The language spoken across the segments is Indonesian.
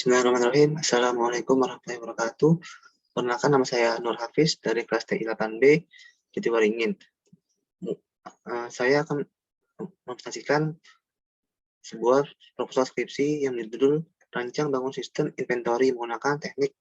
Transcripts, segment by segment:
Bismillahirrahmanirrahim. Assalamualaikum warahmatullahi wabarakatuh. Perkenalkan, nama saya Nur Hafiz dari kelas TI 8B Jatiwaringin. Saya akan mempresentasikan sebuah proposal skripsi yang berjudul Rancang Bangun Sistem Inventory menggunakan teknik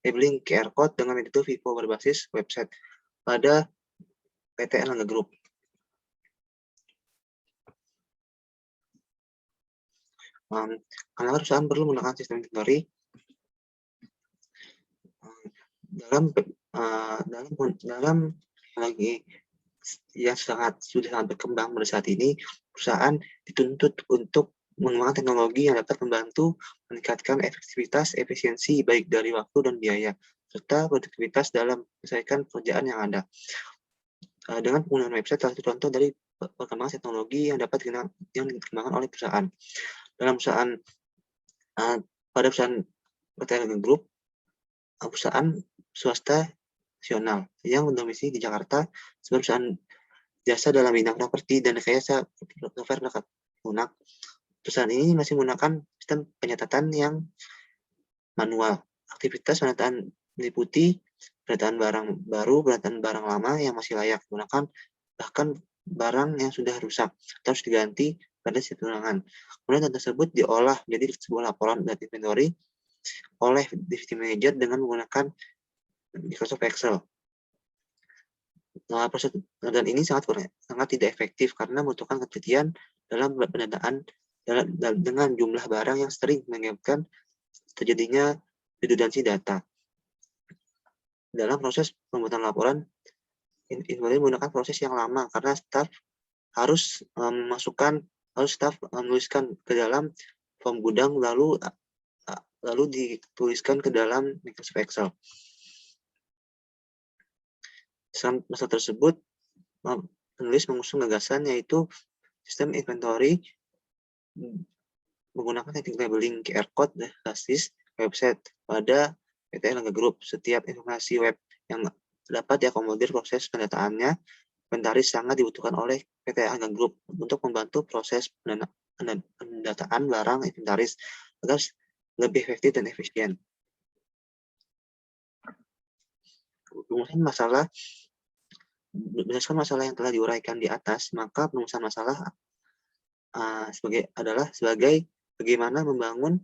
labeling QR Code dengan metode Vivo berbasis website pada PT Erlangga Group. Karena perusahaan perlu menggunakan sistem inventory dalam lagi yang sudah sangat berkembang pada saat ini. Perusahaan dituntut untuk mengembangkan teknologi yang dapat membantu meningkatkan efektivitas, efisiensi baik dari waktu dan biaya, serta produktivitas dalam menyelesaikan pekerjaan yang ada. Dengan penggunaan website salah satu contoh dari perkembangan teknologi yang dapat dikembangkan oleh perusahaan. Pada perusahaan PT Erlangga Group, perusahaan swasta nasional yang mendomisili di Jakarta, sebuah perusahaan jasa dalam bidang properti dan rekayasa software perangkat lunak. Perusahaan ini masih menggunakan sistem penyatatan yang manual. Aktivitas pendataan meliputi pendataan barang baru, pendataan barang lama yang masih layak digunakan, bahkan barang yang sudah rusak harus diganti pada setiap tunangan. Kemudian data tersebut diolah menjadi sebuah laporan data inventory oleh divisi manager dengan menggunakan Microsoft Excel. Proses pendataan ini sangat tidak efektif karena membutuhkan ketelitian dalam pendataan dengan jumlah barang yang sering menyebabkan terjadinya redundansi data. Dalam proses pembuatan laporan, inventory menggunakan proses yang lama karena staf harus menuliskan ke dalam form gudang lalu dituliskan ke dalam Microsoft Excel. Masalah tersebut, penulis mengusung gagasan yaitu sistem inventory menggunakan teknik labeling QR Code berbasis website pada PT Erlangga Group. Setiap informasi web yang dapat diakomodir proses pendataannya, inventaris sangat dibutuhkan oleh PT Erlangga Group untuk membantu proses pendataan barang inventaris agar lebih efektif dan efisien. Berdasarkan masalah yang telah diuraikan di atas, maka perumusan masalah sebagai bagaimana membangun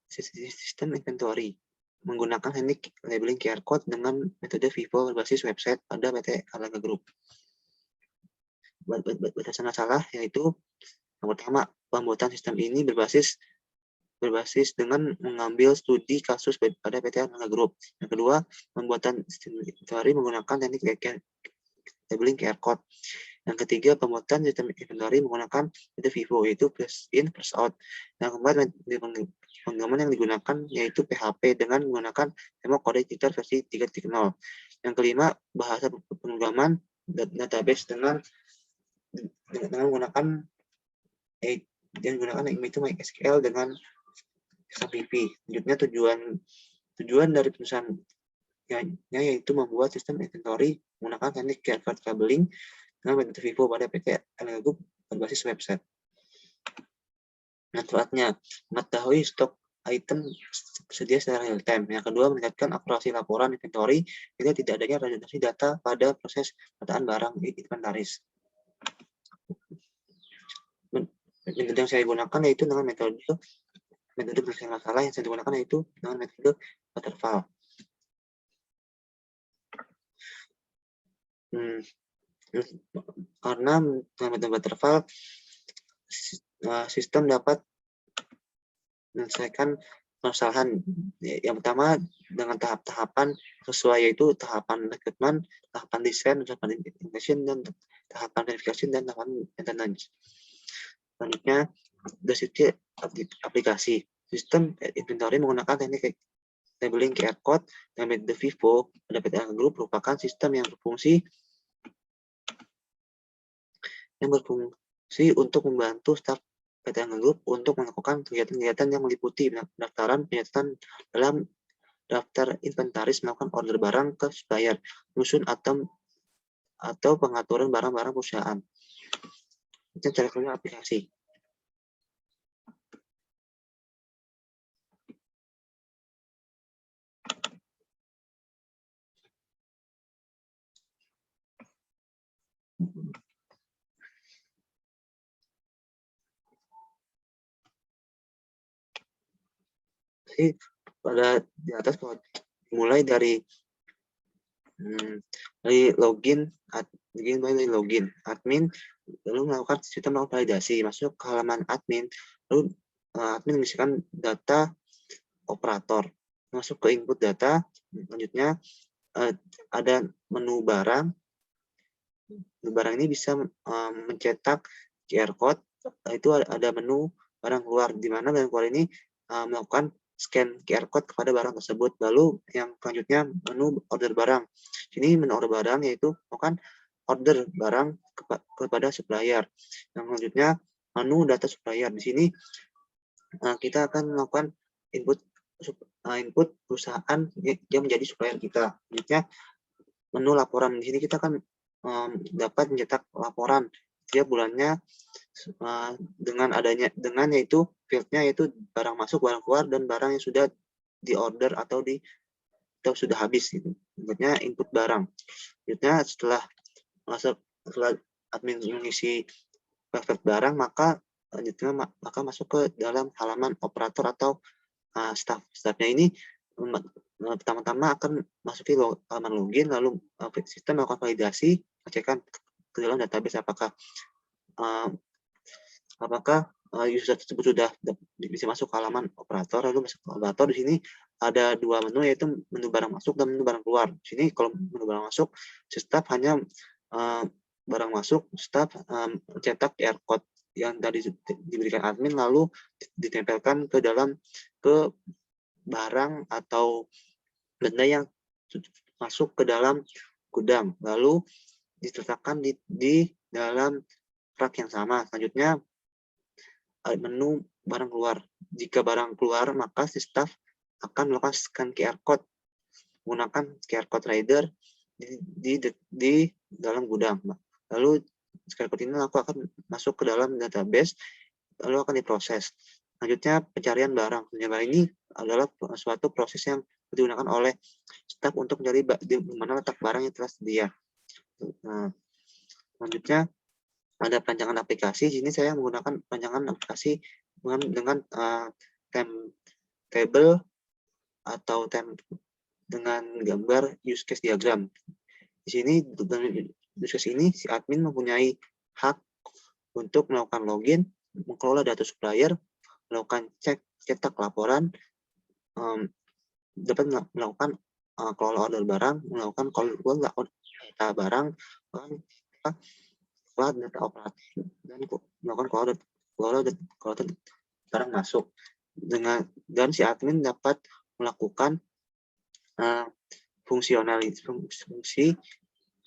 sistem inventory menggunakan teknik labeling QR Code dengan metode Vivo berbasis website pada PT Erlangga Group. Berdasarkan masalah yaitu yang pertama, pembuatan sistem ini berbasis dengan mengambil studi kasus pada PT Erlangga Group. Yang kedua, pembuatan sistem inventory menggunakan teknik labeling QR Code. Yang ketiga, pembuatan sistem inventory menggunakan metode Vivo, yaitu first in, first out. Yang keempat, penggaman yang digunakan yaitu PHP dengan menggunakan framework kode editor versi 3.0. Yang kelima, bahasa penggaman database dengan menggunakan itu MySQL dengan XMPP. Selanjutnya, tujuan dari perusahaan yaitu membuat sistem inventory menggunakan teknik QR Code labeling dengan metode Vivo pada PT Erlangga Group berbasis website. Manfaatnya, mengetahui stok item tersedia secara real time. Yang kedua, meningkatkan akurasi laporan inventory sehingga tidak adanya redundansi data pada proses pendataan barang inventaris. Metode yang saya gunakan yaitu dengan metode penyelesaian masalah yang saya gunakan yaitu dengan metode waterfall. Karena dengan metode waterfall sistem dapat menyelesaikan permasalahan. Yang pertama dengan tahap-tahapan sesuai, yaitu tahapan rekrutmen, tahapan desain, tahapan implementation, dan tahapan verifikasi dan tahapan maintenance. Selanjutnya dari sisi aplikasi, sistem inventory menggunakan teknik labeling QR Code dan metode Vivo pada PT Erlangga Group merupakan sistem yang berfungsi untuk membantu staf PT Erlangga Group untuk melakukan kegiatan-kegiatan yang meliputi pendaftaran, penyertaan dalam daftar inventaris, melakukan order barang ke supplier, menyusun atau pengaturan barang-barang perusahaan. Itu cara kerja aplikasi. Jadi pada di atas mulai dari login, admin, lalu melakukan sistem validasi, masuk ke halaman admin, lalu admin mengisikan data operator, masuk ke input data, selanjutnya ada menu barang. Menu barang ini bisa mencetak QR code, itu ada menu barang keluar, di mana barang keluar ini melakukan scan QR code kepada barang tersebut. Lalu yang selanjutnya menu order barang. Ini menu order barang yaitu melakukan order barang kepada supplier. Yang selanjutnya menu data supplier. Di sini kita akan melakukan input perusahaan yang menjadi supplier kita. Selanjutnya menu laporan. Di sini kita akan dapat mencetak laporan setiap bulannya dengan yaitu fieldnya yaitu barang masuk, barang keluar, dan barang yang sudah diorder atau sudah habis. Selanjutnya input barang. Selanjutnya setelah admin mengisi file barang, maka masuk ke dalam halaman operator atau staff. Staffnya ini pertama-tama akan masuki halaman login, lalu sistem melakukan validasi, cekkan ke dalam database apakah user tersebut sudah bisa masuk ke halaman operator. Lalu masuk ke operator, di sini ada dua menu, yaitu menu barang masuk dan menu barang keluar. Di sini kalau menu barang masuk, staff hanya barang masuk, staff mencetak QR code yang tadi diberikan admin, lalu ditempelkan ke barang atau benda yang masuk ke dalam gudang, lalu diletakkan di dalam rak yang sama. Selanjutnya menu barang keluar. Jika barang keluar, maka si staff akan melakukan scan QR code menggunakan QR code reader di dalam gudang. Lalu QR code ini akan masuk ke dalam database, lalu akan diproses. Selanjutnya pencarian barang. Pencarian barang ini adalah suatu proses yang digunakan oleh staff untuk mencari di mana letak barang yang telah sedia. Nah, selanjutnya ada perancangan aplikasi. Di sini saya menggunakan perancangan aplikasi dengan table atau dengan gambar use case diagram. Di sini dalam use case ini si admin mempunyai hak untuk melakukan login, mengelola data supplier, melakukan cetak laporan, dapat melakukan kelola order barang, melakukan kelola data barang, kelola data operatif, dan melakukan kelola barang masuk. Dan si admin dapat melakukan fungsi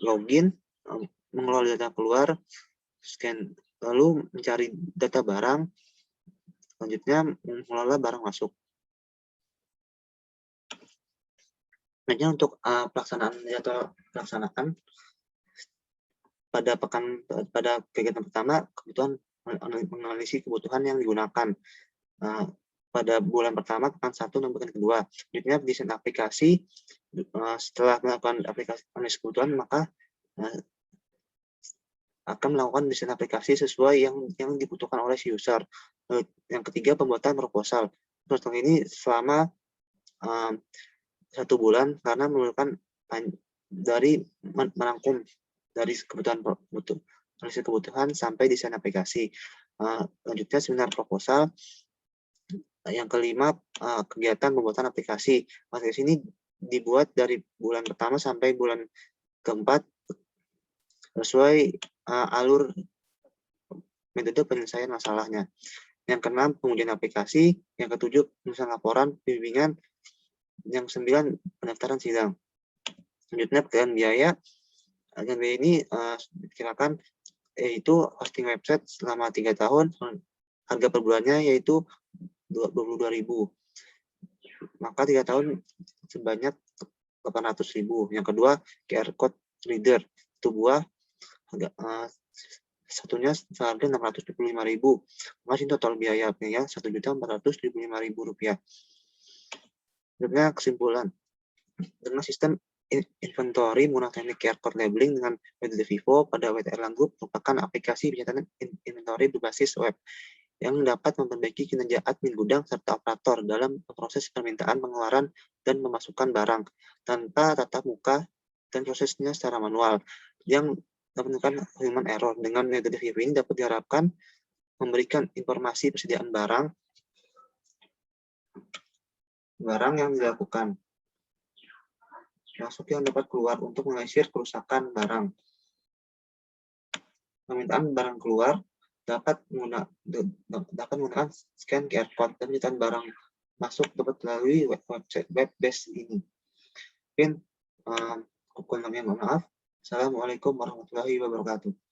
login, mengelola data keluar, scan, lalu mencari data barang, selanjutnya mengelola barang masuk. Selanjutnya untuk pelaksanaan pada kegiatan pertama, kebutuhan menganalisis kebutuhan yang digunakan. Pada bulan pertama, pekan 1 dan pekan kedua. Selanjutnya desain aplikasi. Setelah melakukan analisis kebutuhan, maka akan melakukan desain aplikasi sesuai yang dibutuhkan oleh si user. Yang ketiga, pembuatan proposal. Proposal ini selama 1 bulan karena memerlukan dari merangkum dari kebutuhan sampai desain aplikasi. Lanjutnya seminar proposal. Yang kelima, kegiatan pembuatan aplikasi. Aplikasi ini dibuat dari bulan pertama sampai bulan keempat sesuai alur metode penyelesaian masalahnya. Yang keenam, pengujian aplikasi. Yang ketujuh, penulisan laporan, bimbingan. Yang 9, pendaftaran sidang. Selanjutnya, pencairan biaya. Dan biaya ini diperkirakan yaitu hosting website selama 3 tahun. Harga per bulannya yaitu 22.000. Maka 3 tahun sebanyak 800.000. Yang kedua, QR code reader. Itu buah. Satunya seharga 675.000. Masih total biaya 1.475.000 rupiah. Sebenarnya kesimpulan, dengan sistem inventory menggunakan teknik QR code labeling dengan metode Vivo pada WT Erlang Group merupakan aplikasi pencatatan inventory berbasis web yang dapat memperbaiki kinerja admin gudang serta operator dalam proses permintaan pengeluaran dan memasukkan barang tanpa tatap muka dan prosesnya secara manual yang dapat menemukan human error. Dengan metode review ini dapat diharapkan memberikan informasi persediaan barang yang dilakukan, masuk yang dapat keluar untuk mengaisir kerusakan barang. Permintaan barang keluar dapat menggunakan scan QR code dan penyitaan barang masuk dapat melalui website web-based ini. Mungkin kurang lebihnya mohon maaf. Assalamualaikum warahmatullahi wabarakatuh.